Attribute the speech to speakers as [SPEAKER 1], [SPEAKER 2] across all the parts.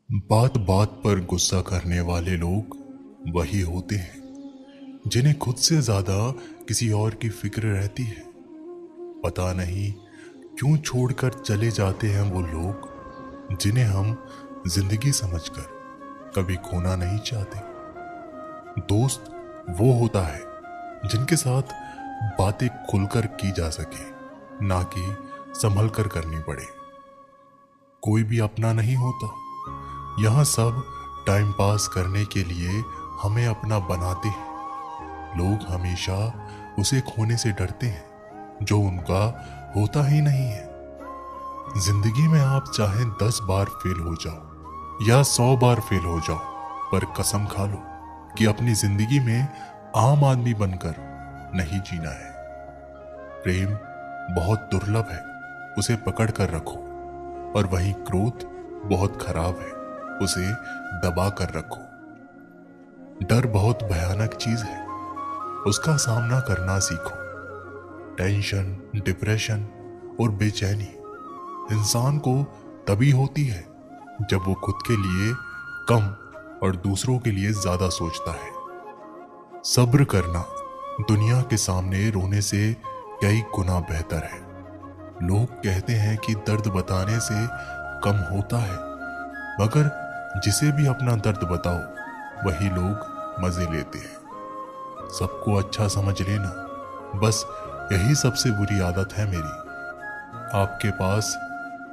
[SPEAKER 1] बात बात पर गुस्सा करने वाले लोग वही होते हैं जिन्हें खुद से ज्यादा किसी और की फिक्र रहती है। पता नहीं क्यों छोड़कर चले जाते हैं वो लोग जिन्हें हम जिंदगी समझकर कभी खोना नहीं चाहते। दोस्त वो होता है जिनके साथ बातें खुलकर की जा सके, ना कि संभल कर करनी पड़े। कोई भी अपना नहीं होता, यहाँ सब टाइम पास करने के लिए हमें अपना बनाते हैं। लोग हमेशा उसे खोने से डरते हैं जो उनका होता ही नहीं है। जिंदगी में आप चाहे 10 बार फेल हो जाओ या 100 बार फेल हो जाओ, पर कसम खा लो कि अपनी जिंदगी में आम आदमी बनकर नहीं जीना है। प्रेम बहुत दुर्लभ है, उसे पकड़ कर रखो, और वहीं क्रोध बहुत खराब है, उसे दबा कर रखो। डर बहुत भयानक चीज है, उसका सामना करना सीखो। टेंशन, डिप्रेशन और बेचैनी इंसान को तभी होती है जब वो खुद के लिए कम और दूसरों के लिए ज्यादा सोचता है। सब्र करना दुनिया के सामने रोने से कई गुना बेहतर है। लोग कहते हैं कि दर्द बताने से कम होता है, मगर जिसे भी अपना दर्द बताओ वही लोग मजे लेते हैं। सबको अच्छा समझ लेना, बस यही सबसे बुरी आदत है मेरी। आपके पास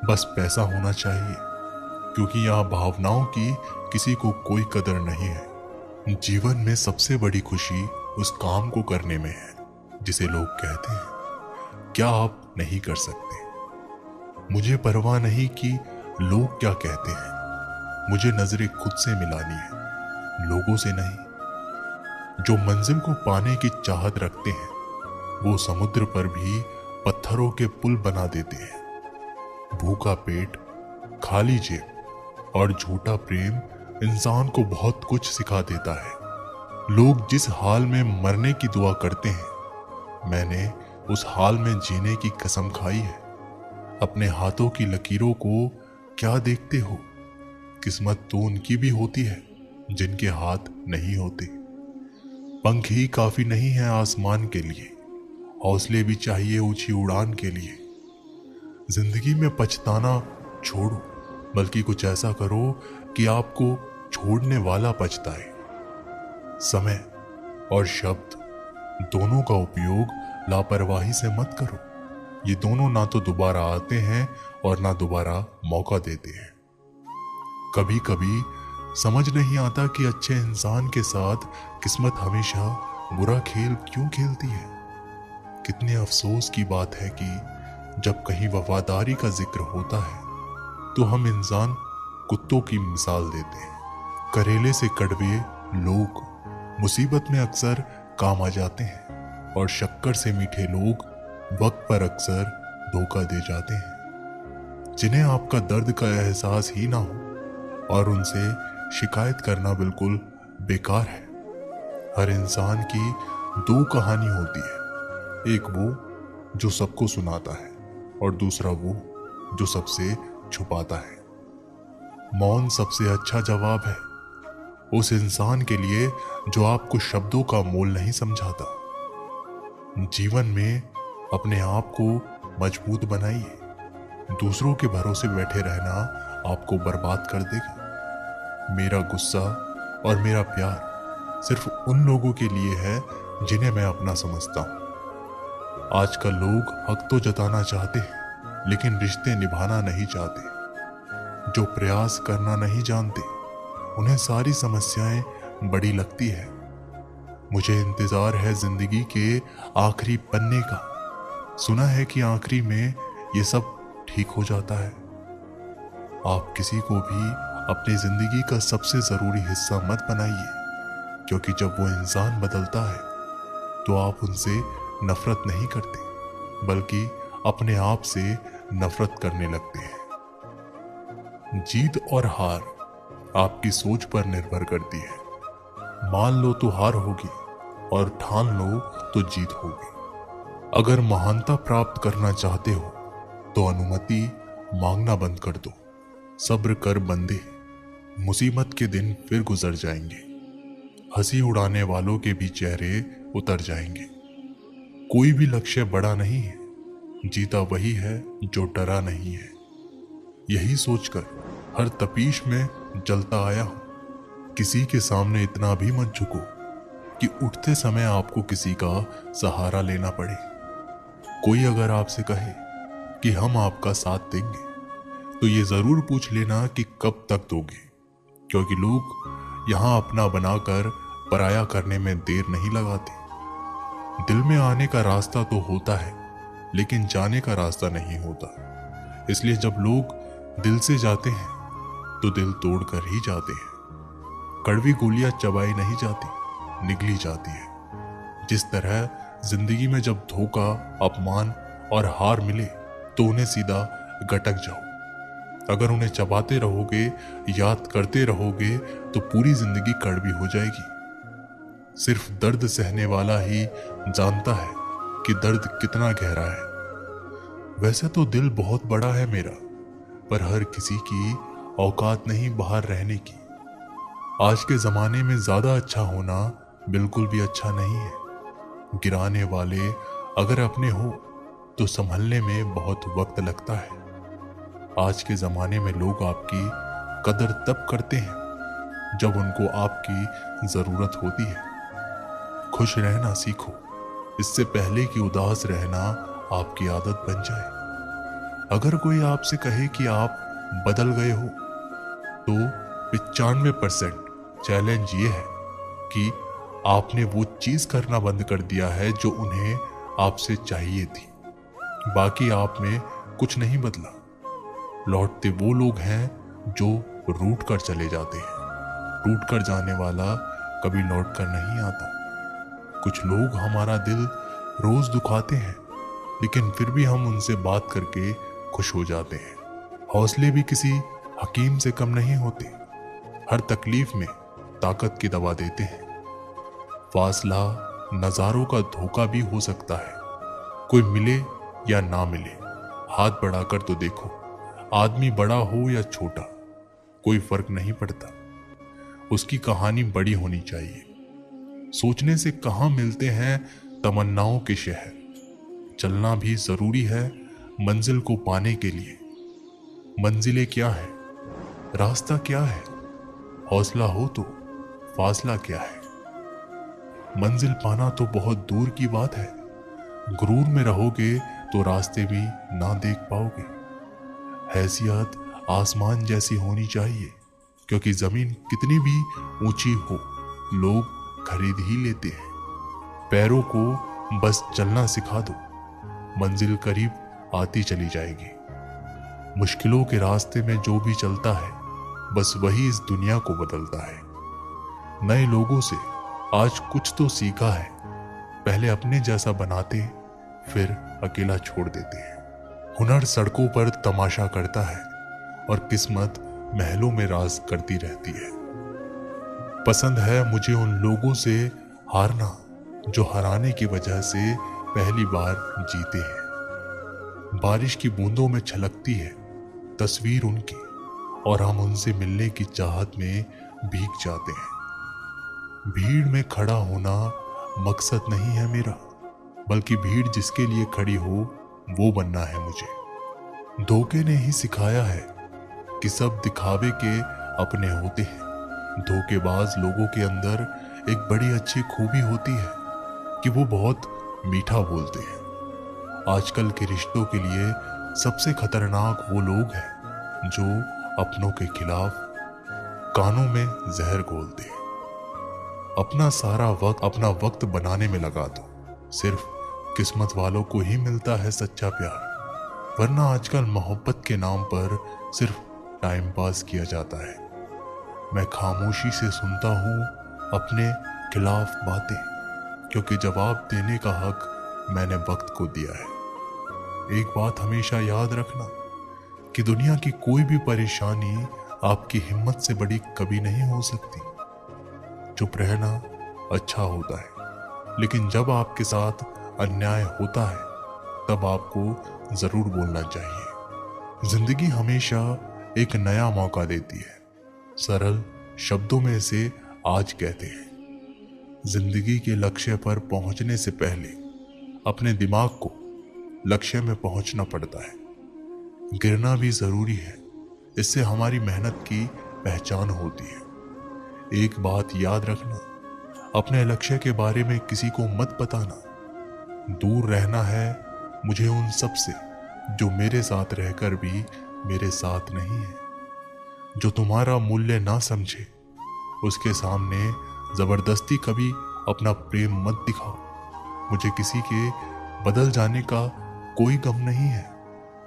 [SPEAKER 1] बस पैसा होना चाहिए, क्योंकि यहाँ भावनाओं की किसी को कोई कदर नहीं है। जीवन में सबसे बड़ी खुशी उस काम को करने में है जिसे लोग कहते हैं क्या आप नहीं कर सकते। मुझे परवाह नहीं कि लोग क्या कहते हैं, मुझे नजरें खुद से मिलानी है, लोगों से नहीं। जो मंजिल को पाने की चाहत रखते हैं वो समुद्र पर भी पत्थरों के पुल बना देते हैं। भूखा पेट, खाली जेब और झूठा प्रेम इंसान को बहुत कुछ सिखा देता है। लोग जिस हाल में मरने की दुआ करते हैं, मैंने उस हाल में जीने की कसम खाई है। अपने हाथों की लकीरों को क्या देखते हो? किस्मत तो उनकी भी होती है जिनके हाथ नहीं होते। पंख ही काफी नहीं है आसमान के लिए, हौसले भी चाहिए ऊंची उड़ान के लिए। जिंदगी में पछताना छोड़ो, बल्कि कुछ ऐसा करो कि आपको छोड़ने वाला पछताए। समय और शब्द दोनों का उपयोग लापरवाही से मत करो। ये दोनों ना तो दोबारा आते हैं और ना दोबारा मौका देते हैं। कभी कभी समझ नहीं आता कि अच्छे इंसान के साथ किस्मत हमेशा बुरा खेल क्यों खेलती है। कितने अफसोस की बात है कि जब कहीं वफादारी का जिक्र होता है तो हम इंसान कुत्तों की मिसाल देते हैं। करेले से कड़वे लोग मुसीबत में अक्सर काम आ जाते हैं, और शक्कर से मीठे लोग वक्त पर अक्सर धोखा दे जाते हैं। जिन्हें आपका दर्द का एहसास ही ना हो और उनसे शिकायत करना बिल्कुल बेकार है। हर इंसान की 2 कहानी होती है, एक वो जो सबको सुनाता है और दूसरा वो जो सबसे छुपाता है। मौन सबसे अच्छा जवाब है उस इंसान के लिए जो आपको शब्दों का मोल नहीं समझाता। जीवन में अपने आप को मजबूत बनाइए, दूसरों के भरोसे बैठे रहना आपको बर्बाद कर देगा। मेरा गुस्सा और मेरा प्यार सिर्फ उन लोगों के लिए है जिन्हें मैं अपना समझता हूँ। आजकल लोग हक तो जताना चाहते हैं, लेकिन रिश्ते निभाना नहीं चाहते। जो प्रयास करना नहीं जानते उन्हें सारी समस्याएं बड़ी लगती है। मुझे इंतजार है जिंदगी के आखिरी पन्ने का। सुना है कि आखिरी में ये सब ठीक हो जाता है। आप किसी को भी अपनी जिंदगी का सबसे जरूरी हिस्सा मत बनाइए, क्योंकि जब वो इंसान बदलता है तो आप उनसे नफरत नहीं करते, बल्कि अपने आप से नफरत करने लगते हैं। जीत और हार आपकी सोच पर निर्भर करती है। मान लो तो हार होगी और ठान लो तो जीत होगी। अगर महानता प्राप्त करना चाहते हो तो अनुमति मांगना बंद कर दो। सब्र कर बंदे, मुसीबत के दिन फिर गुजर जाएंगे, हंसी उड़ाने वालों के भी चेहरे उतर जाएंगे। कोई भी लक्ष्य बड़ा नहीं है, जीता वही है जो डरा नहीं है। यही सोचकर हर तपीश में जलता आया हूं। किसी के सामने इतना भी मत झुको कि उठते समय आपको किसी का सहारा लेना पड़े। कोई अगर आपसे कहे कि हम आपका साथ देंगे, तो ये जरूर पूछ लेना कि कब तक दोगे, क्योंकि लोग यहां अपना बनाकर पराया करने में देर नहीं लगाते। दिल में आने का रास्ता तो होता है, लेकिन जाने का रास्ता नहीं होता। इसलिए जब लोग दिल से जाते हैं तो दिल तोड़कर ही जाते हैं। कड़वी गोलियां चबाई नहीं जाती, निगली जाती है। जिस तरह जिंदगी में जब धोखा, अपमान और हार मिले तो उन्हें सीधा गटक जाओ। अगर उन्हें चबाते रहोगे, याद करते रहोगे, तो पूरी जिंदगी कड़वी हो जाएगी। सिर्फ दर्द सहने वाला ही जानता है कि दर्द कितना गहरा है। वैसे तो दिल बहुत बड़ा है मेरा, पर हर किसी की औकात नहीं बाहर रहने की। आज के जमाने में ज्यादा अच्छा होना बिल्कुल भी अच्छा नहीं है। गिराने वाले अगर अपने हो तो संभलने में बहुत वक्त लगता है। आज के जमाने में लोग आपकी कदर तब करते हैं जब उनको आपकी जरूरत होती है। खुश रहना सीखो, इससे पहले कि उदास रहना आपकी आदत बन जाए। अगर कोई आपसे कहे कि आप बदल गए हो, तो 95% चैलेंज ये है कि आपने वो चीज करना बंद कर दिया है जो उन्हें आपसे चाहिए थी। बाकी आप में कुछ नहीं बदला। लौटते वो लोग हैं जो रूठ कर चले जाते हैं। रूठ कर जाने वाला कभी लौट कर नहीं आता। कुछ लोग हमारा दिल रोज दुखाते हैं, लेकिन फिर भी हम उनसे बात करके खुश हो जाते हैं। हौसले भी किसी हकीम से कम नहीं होते। हर तकलीफ में ताकत की दवा देते हैं। फासला नजारों का धोखा भी हो सकता है। कोई मिले या ना मिले, हाथ बढ़ाकर तो देखो। आदमी बड़ा हो या छोटा, कोई फर्क नहीं पड़ता। उसकी कहानी बड़ी होनी चाहिए। सोचने से कहां मिलते हैं तमन्नाओं के शहर। चलना भी जरूरी है मंजिल को पाने के लिए। मंजिलें क्या है, रास्ता क्या है, हौसला हो तो फासला क्या है। मंजिल पाना तो बहुत दूर की बात है। गुरूर में रहोगे तो रास्ते भी ना देख पाओगे। हैसियत आसमान जैसी होनी चाहिए, क्योंकि जमीन कितनी भी ऊंची हो, लोग खरीद ही लेते हैं। पैरों को बस चलना सिखा दो, मंजिल करीब आती चली जाएगी। मुश्किलों के रास्ते में जो भी चलता है, बस वही इस दुनिया को बदलता है। नए लोगों से आज कुछ तो सीखा है। पहले अपने जैसा बनाते, फिर अकेला छोड़ देते हैं। हुनर सड़कों पर तमाशा करता है और किस्मत महलों में राज करती रहती है। पसंद है मुझे उन लोगों से हारना जो हराने की वजह से पहली बार जीते हैं। बारिश की बूंदों में छलकती है तस्वीर उनकी, और हम उनसे मिलने की चाहत में भीग जाते हैं। भीड़ में खड़ा होना मकसद नहीं है मेरा, बल्कि भीड़ जिसके लिए खड़ी हो वो बनना है मुझे। धोखे ने ही सिखाया है कि सब दिखावे के अपने होते हैं। धोखेबाज लोगों के अंदर एक बड़ी अच्छी खूबी होती है कि वो बहुत मीठा बोलते हैं। आजकल के रिश्तों के लिए सबसे खतरनाक वो लोग हैं जो अपनों के खिलाफ कानों में जहर घोलते हैं। अपना सारा वक्त अपना वक्त बनाने में लगा दो। सिर्फ किस्मत वालों को ही मिलता है सच्चा प्यार, वरना आजकल मोहब्बत के नाम पर सिर्फ टाइम पास किया जाता है। मैं खामोशी से सुनता हूँ अपने खिलाफ बातें, क्योंकि जवाब देने का हक मैंने वक्त को दिया है। एक बात हमेशा याद रखना कि दुनिया की कोई भी परेशानी आपकी हिम्मत से बड़ी कभी नहीं हो सकती। चुप रहना अच्छा होता है, लेकिन जब आपके साथ अन्याय होता है तब आपको जरूर बोलना चाहिए। जिंदगी हमेशा एक नया मौका देती है। सरल शब्दों में इसे आज कहते हैं। जिंदगी के लक्ष्य पर पहुंचने से पहले अपने दिमाग को लक्ष्य में पहुंचना पड़ता है। गिरना भी जरूरी है, इससे हमारी मेहनत की पहचान होती है। एक बात याद रखना, अपने लक्ष्य के बारे में किसी को मत बताना। दूर रहना है मुझे उन सब से जो मेरे साथ रहकर भी मेरे साथ नहीं है। जो तुम्हारा मूल्य ना समझे उसके सामने जबरदस्ती कभी अपना प्रेम मत दिखाओ। मुझे किसी के बदल जाने का कोई गम नहीं है,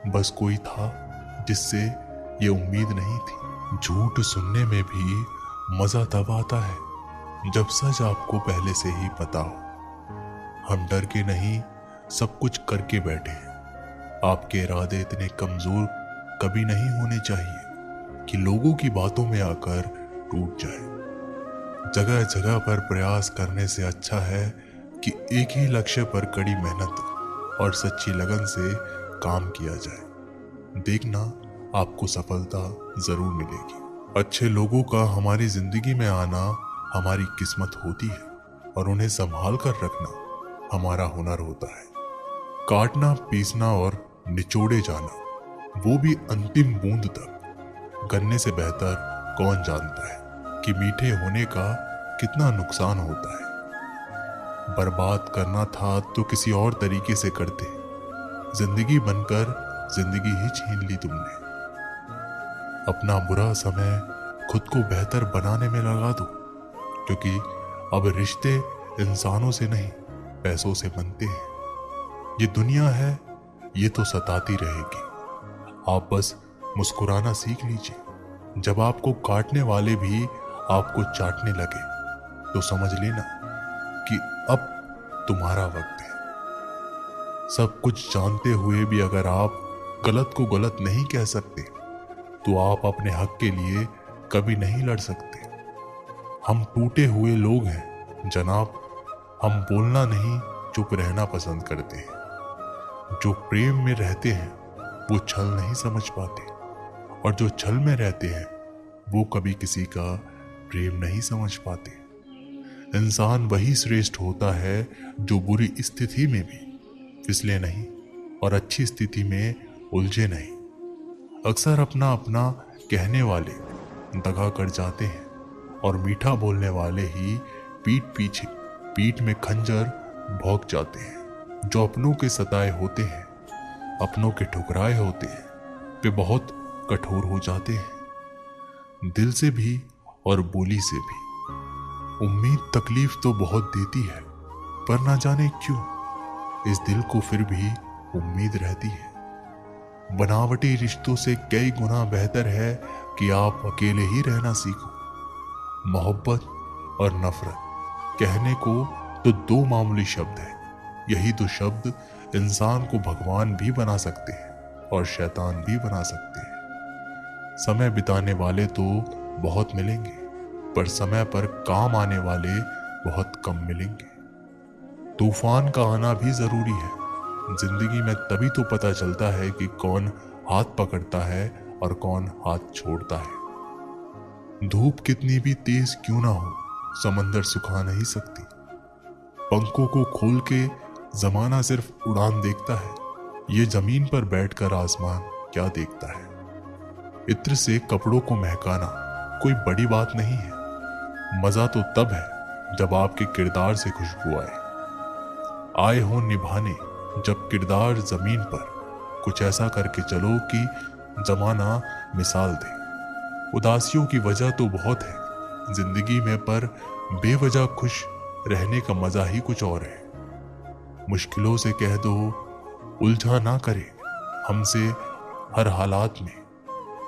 [SPEAKER 1] बस कोई था जिससे ये उम्मीद नहीं थी। झूठ सुनने में भी मजा तब आता है जब सच आपको पहले से ही पता हो। हम डर के नहीं, सब कुछ करके बैठे हैं। आपके इरादे इतने कमजोर कभी नहीं होने चाहिए कि लोगों की बातों में आकर टूट जाए। जगह जगह पर प्रयास करने से अच्छा है कि एक ही लक्ष्य पर कड़ी मेहनत और सच्ची लगन से काम किया जाए। देखना, आपको सफलता जरूर मिलेगी। अच्छे लोगों का हमारी जिंदगी में आना हमारी किस्मत होती है और उन्हें संभाल कर रखना हमारा हुनर होता है। काटना, पीसना और निचोड़े जाना, वो भी अंतिम बूंद तक। गन्ने से बेहतर कौन जानता है कि मीठे होने का कितना नुकसान होता है। बर्बाद करना था तो किसी और तरीके से करते। जिंदगी बनकर जिंदगी ही छीन ली तुमने। अपना बुरा समय खुद को बेहतर बनाने में लगा दो, क्योंकि अब रिश्ते इंसानों से नहीं पैसों से बनते हैं। ये दुनिया है, ये तो सताती रहेगी। आप बस मुस्कुराना सीख लीजिए। जब आपको काटने वाले भी आपको चाटने लगे तो समझ लेना कि अब तुम्हारा वक्त है। सब कुछ जानते हुए भी अगर आप गलत को गलत नहीं कह सकते तो आप अपने हक के लिए कभी नहीं लड़ सकते। हम टूटे हुए लोग हैं जनाब। हम बोलना नहीं, चुप रहना पसंद करते हैं। जो प्रेम में रहते हैं वो छल नहीं समझ पाते, और जो छल में रहते हैं वो कभी किसी का प्रेम नहीं समझ पाते। इंसान वही श्रेष्ठ होता है जो बुरी स्थिति में भी फिसले नहीं और अच्छी स्थिति में उलझे नहीं। अक्सर अपना अपना कहने वाले दगा कर जाते हैं और मीठा बोलने वाले ही पीठ में खंजर भोंक जाते हैं। जो अपनों के सताए होते हैं, अपनों के ठुकराए होते हैं, वे बहुत कठोर हो जाते हैं, दिल से भी और बोली से भी। उम्मीद तकलीफ तो बहुत देती है, पर ना जाने क्यों इस दिल को फिर भी उम्मीद रहती है। बनावटी रिश्तों से कई गुना बेहतर है कि आप अकेले ही रहना सीखो। मोहब्बत और नफरत कहने को तो दो मामूली शब्द हैं। यही दो शब्द इंसान को भगवान भी बना सकते हैं और शैतान भी बना सकते हैं। समय बिताने वाले तो बहुत मिलेंगे, पर समय पर काम आने वाले बहुत कम मिलेंगे। तूफान का आना भी जरूरी है। जिंदगी में तभी तो पता चलता है कि कौन हाथ पकड़ता है और कौन हाथ छोड़ता है। धूप कितनी भी तेज क्यों ना हो, समंदर सुखा नहीं सकती। पंखों को खोल के जमाना सिर्फ उड़ान देखता है, ये जमीन पर बैठकर आसमान क्या देखता है। इत्र से कपड़ों को महकाना कोई बड़ी बात नहीं है। मजा तो तब है जब आपके किरदार से खुशबू आए हो निभाने। जब किरदार जमीन पर कुछ ऐसा करके चलो कि जमाना मिसाल दे। उदासियों की वजह तो बहुत है जिंदगी में, पर बेवजह खुश रहने का मजा ही कुछ और है। मुश्किलों से कह दो उलझा ना करे हमसे, हर हालात में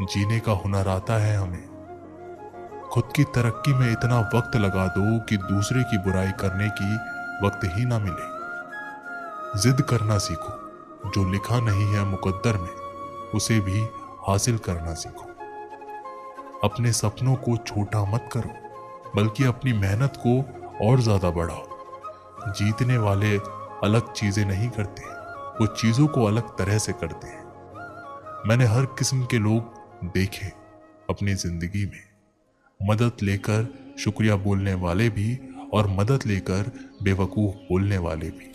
[SPEAKER 1] जीने का हुनर आता है हमें। खुद की तरक्की में इतना वक्त लगा दो कि दूसरे की बुराई करने की वक्त ही ना मिले। जिद करना सीखो, जो लिखा नहीं है मुकद्दर में उसे भी हासिल करना सीखो। अपने सपनों को छोटा मत करो, बल्कि अपनी मेहनत को और ज्यादा बढ़ाओ। जीतने वाले अलग चीजें नहीं करते, वो चीजों को अलग तरह से करते हैं। मैंने हर किस्म के लोग देखे अपनी जिंदगी में, मदद लेकर शुक्रिया बोलने वाले भी और मदद लेकर बेवकूफ बोलने वाले भी।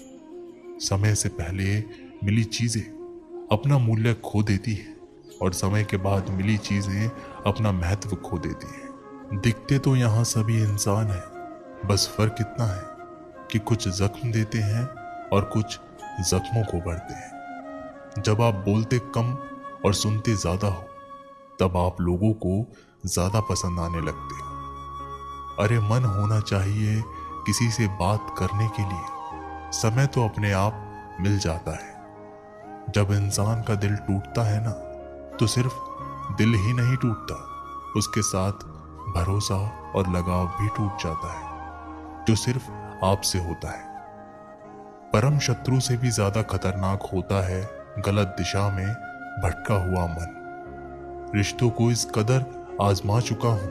[SPEAKER 1] समय से पहले मिली चीजें अपना मूल्य खो देती है और समय के बाद मिली चीजें अपना महत्व खो देती है। दिखते तो यहाँ सभी इंसान हैं, बस फर्क इतना है कि कुछ जख्म देते हैं और कुछ जख्मों को भरते हैं। जब आप बोलते कम और सुनते ज्यादा हो, तब आप लोगों को ज्यादा पसंद आने लगते हैं। अरे मन होना चाहिए किसी से बात करने के लिए, समय तो अपने आप मिल जाता है। जब इंसान का दिल टूटता है ना, तो सिर्फ दिल ही नहीं टूटता, उसके साथ भरोसा और लगाव भी टूट जाता है, जो सिर्फ आपसे होता है। परम शत्रु से भी ज्यादा खतरनाक होता है गलत दिशा में भटका हुआ मन। रिश्तों को इस कदर आजमा चुका हूं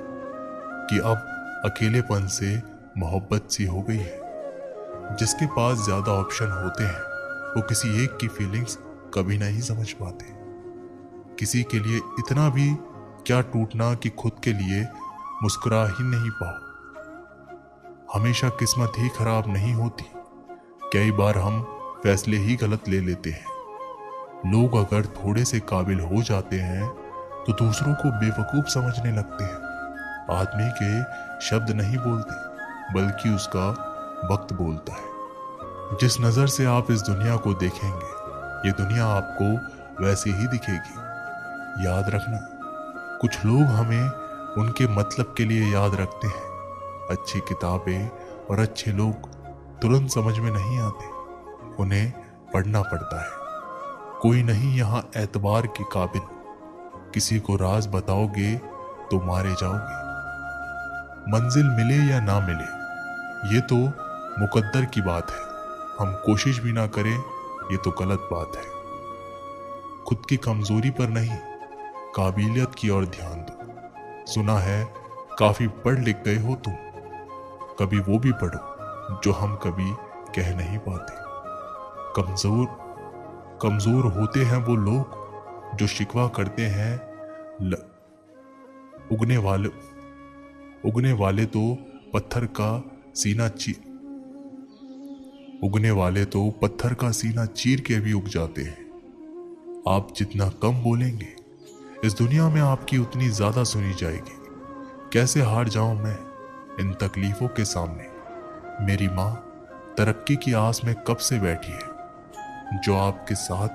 [SPEAKER 1] कि अब अकेलेपन से मोहब्बत सी हो गई है। जिसके पास ज्यादा ऑप्शन होते हैं वो किसी एक की फीलिंग्स कभी नहीं समझ पाते। किसी के लिए इतना भी क्या टूटना कि खुद के लिए मुस्कुरा ही नहीं पाओ। हमेशा किस्मत ही खराब नहीं होती, कई बार हम फैसले ही गलत ले लेते हैं। लोग अगर थोड़े से काबिल हो जाते हैं तो दूसरों को बेवकूफ समझने लगते हैं। आदमी के शब्द नहीं बोलते, बल्कि उसका वक्त बोलता है। जिस नजर से आप इस दुनिया को देखेंगे, ये दुनिया आपको वैसे ही दिखेगी। याद रखना, कुछ लोग हमें उनके मतलब के लिए याद रखते हैं। अच्छी किताबें और अच्छे लोग तुरंत समझ में नहीं आते, उन्हें पढ़ना पड़ता है। कोई नहीं यहाँ एतबार के काबिल, किसी को राज बताओगे तो मारे जाओगे। मंजिल मिले या ना मिले, ये तो मुकद्दर की बात है। हम कोशिश भी ना करें, ये तो गलत बात है। खुद की कमजोरी पर नहीं, काबिलियत की ओर ध्यान दो। सुना है काफी पढ़ लिख गए हो तुम, कभी वो भी पढ़ो जो हम कभी कह नहीं पाते। कमजोर होते हैं वो लोग जो शिकवा करते हैं। उगने वाले तो पत्थर का सीना चीर के भी उग जाते हैं। आप जितना कम बोलेंगे, इस दुनिया में आपकी उतनी ज्यादा सुनी जाएगी। कैसे हार जाऊं मैं इन तकलीफों के सामने। मेरी माँ तरक्की की आस में कब से बैठी है। जो आपके साथ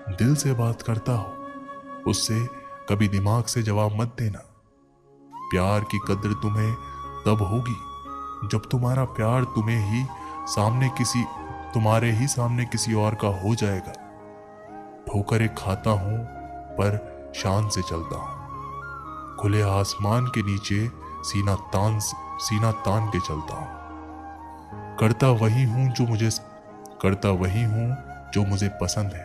[SPEAKER 1] दिल से बात करता हो, उससे कभी दिमाग से जवाब मत देना। प्यार की कद्र तुम्हें तब होगी जब तुम्हारा प्यार तुम्हारे ही सामने किसी और का हो जाएगा। ठोकरें खाता हूं पर शान से चलता हूं। खुले आसमान के नीचे सीना तान के चलता हूं। करता वही हूं जो मुझे पसंद है।